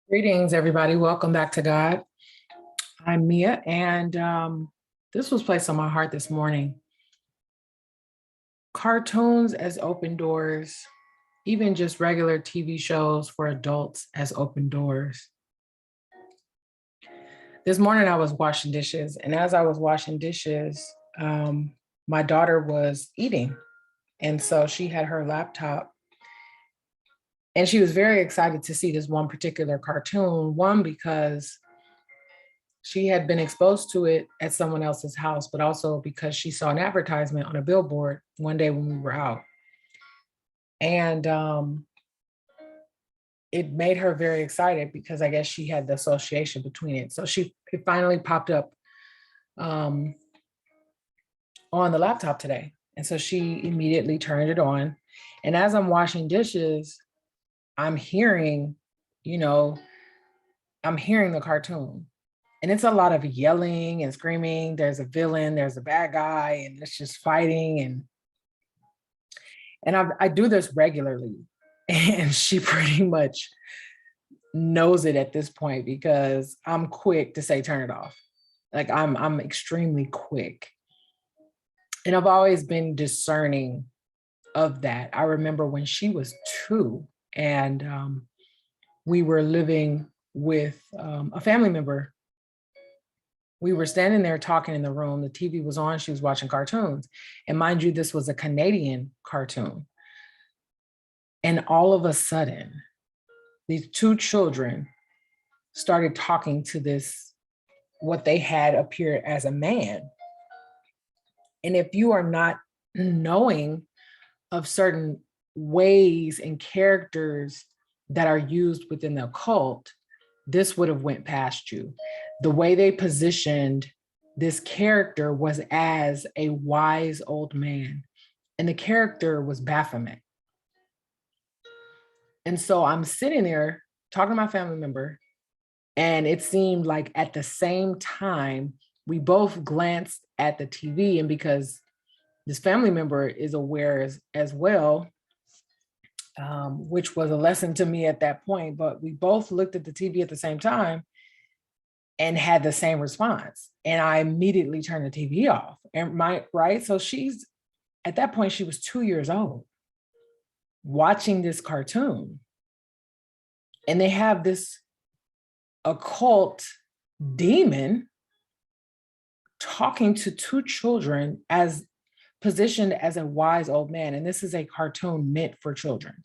Greetings, everybody. Welcome back to God. I'm Mia, and this was placed on my heart this morning. Cartoons as open doors, even just regular TV shows for adults as open doors. This morning, I was washing dishes, and as I was washing dishes, my daughter was eating. And so she had her laptop, and she was very excited to see this one particular cartoon. One, because she had been exposed to it at someone else's house, but also because she saw an advertisement on a billboard one day when we were out. And it made her very excited because I guess she had the association between it. So it finally popped up on the laptop today. And so she immediately turned it on. And as I'm washing dishes, I'm hearing, I'm hearing the cartoon. And it's a lot of yelling and screaming. There's a villain, there's a bad guy, and it's just fighting. And I do this regularly. And she pretty much knows it at this point because I'm quick to say, turn it off. Like I'm extremely quick. And I've always been discerning of that. I remember when she was 2 and we were living with a family member. We were standing there talking in the room. The TV was on. She was watching cartoons. And mind you, this was a Canadian cartoon. And all of a sudden, these 2 children started talking to this, what they had appeared as a man. And if you are not knowing of certain ways and characters that are used within the occult, this would have went past you. The way they positioned this character was as a wise old man, and the character was Baphomet. And so I'm sitting there talking to my family member, and it seemed like at the same time, we both glanced at the TV, and because this family member is aware as well, which was a lesson to me at that point, but we both looked at the TV at the same time and had the same response. And I immediately turned the TV off. And right? So at that point, she was 2 years old watching this cartoon. And they have this occult demon talking to 2 children as positioned as a wise old man. And this is a cartoon meant for children,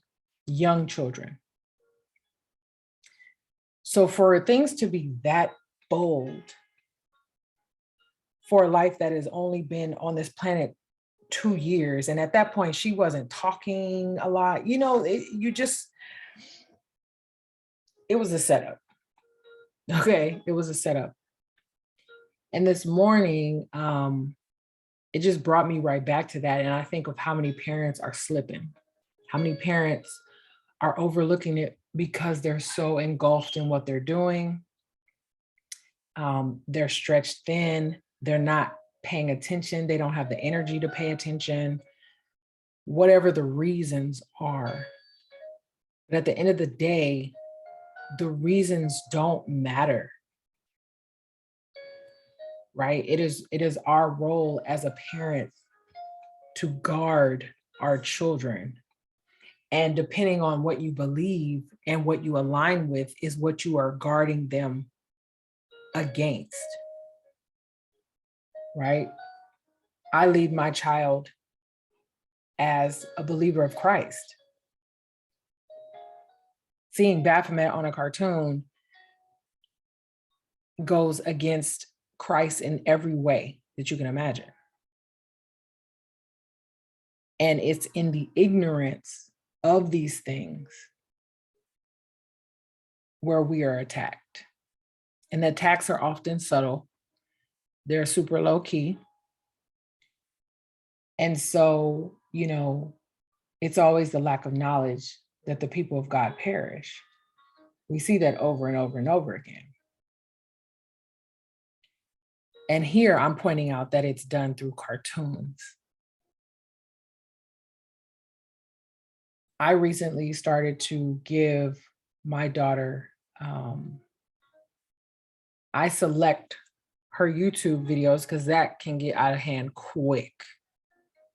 young children. So for things to be that bold for a life that has only been on this planet 2 years, and at that point she wasn't talking a lot, it was a setup. Okay, it was a setup. And this morning, it just brought me right back to that. And I think of how many parents are slipping, how many parents are overlooking it because they're so engulfed in what they're doing. They're stretched thin. They're not paying attention. They don't have the energy to pay attention, whatever the reasons are. But at the end of the day, the reasons don't matter, right? It is our role as a parent to guard our children. And depending on what you believe and what you align with is what you are guarding them against, right? I lead my child as a believer of Christ. Seeing Baphomet on a cartoon goes against Christ in every way that you can imagine. And it's in the ignorance of these things where we are attacked. And the attacks are often subtle. They're super low key. And so, it's always the lack of knowledge that the people of God perish. We see that over and over and over again. And here I'm pointing out that it's done through cartoons. I recently started to give my daughter I select her YouTube videos because that can get out of hand quick,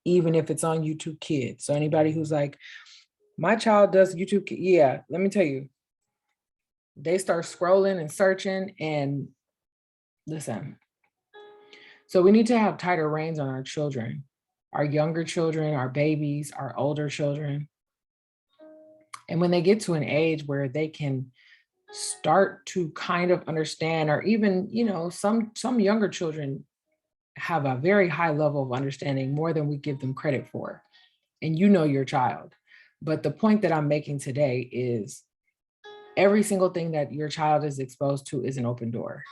even if it's on YouTube Kids. So anybody who's like, my child does YouTube, yeah, let me tell you, they start scrolling and searching and listen. So we need to have tighter reins on our children, our younger children, our babies, our older children. And when they get to an age where they can start to kind of understand, or even, you know, some younger children have a very high level of understanding, more than we give them credit for. And you know your child. But the point that I'm making today is every single thing that your child is exposed to is an open door.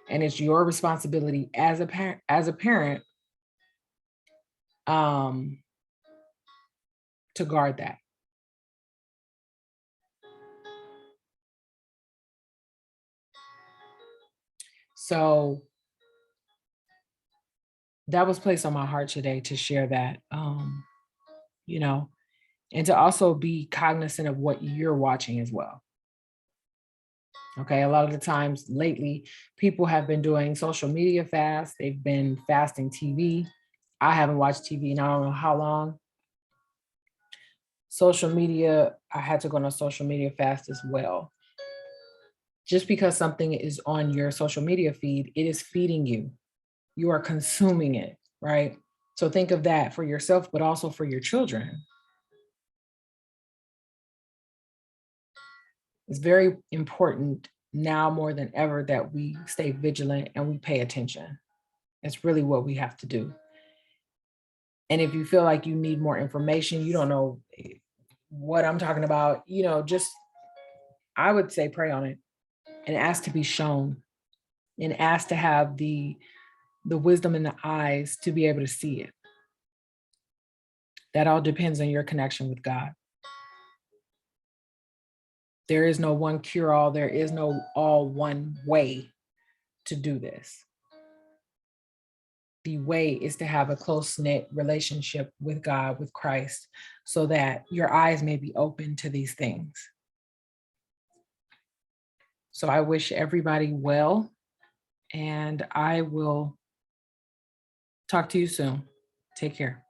And it's your responsibility as a parent to guard that. So that was placed on my heart today to share that, you know, and to also be cognizant of what you're watching as well. Okay, a lot of the times lately, people have been doing social media fasts. They've been fasting TV. I haven't watched TV in I don't know how long. Social media, I had to go on a social media fast as well. Just because something is on your social media feed, it is feeding you. You are consuming it, right? So think of that for yourself, but also for your children. It's very important now more than ever that we stay vigilant and we pay attention. It's really what we have to do. And if you feel like you need more information, you don't know what I'm talking about, you know, just I would say pray on it and ask to be shown and ask to have the wisdom and the eyes to be able to see it. That all depends on your connection with God. There is no one cure all. There is no all one way to do this. The way is to have a close-knit relationship with God, with Christ, so that your eyes may be open to these things. So I wish everybody well, and I will talk to you soon. Take care.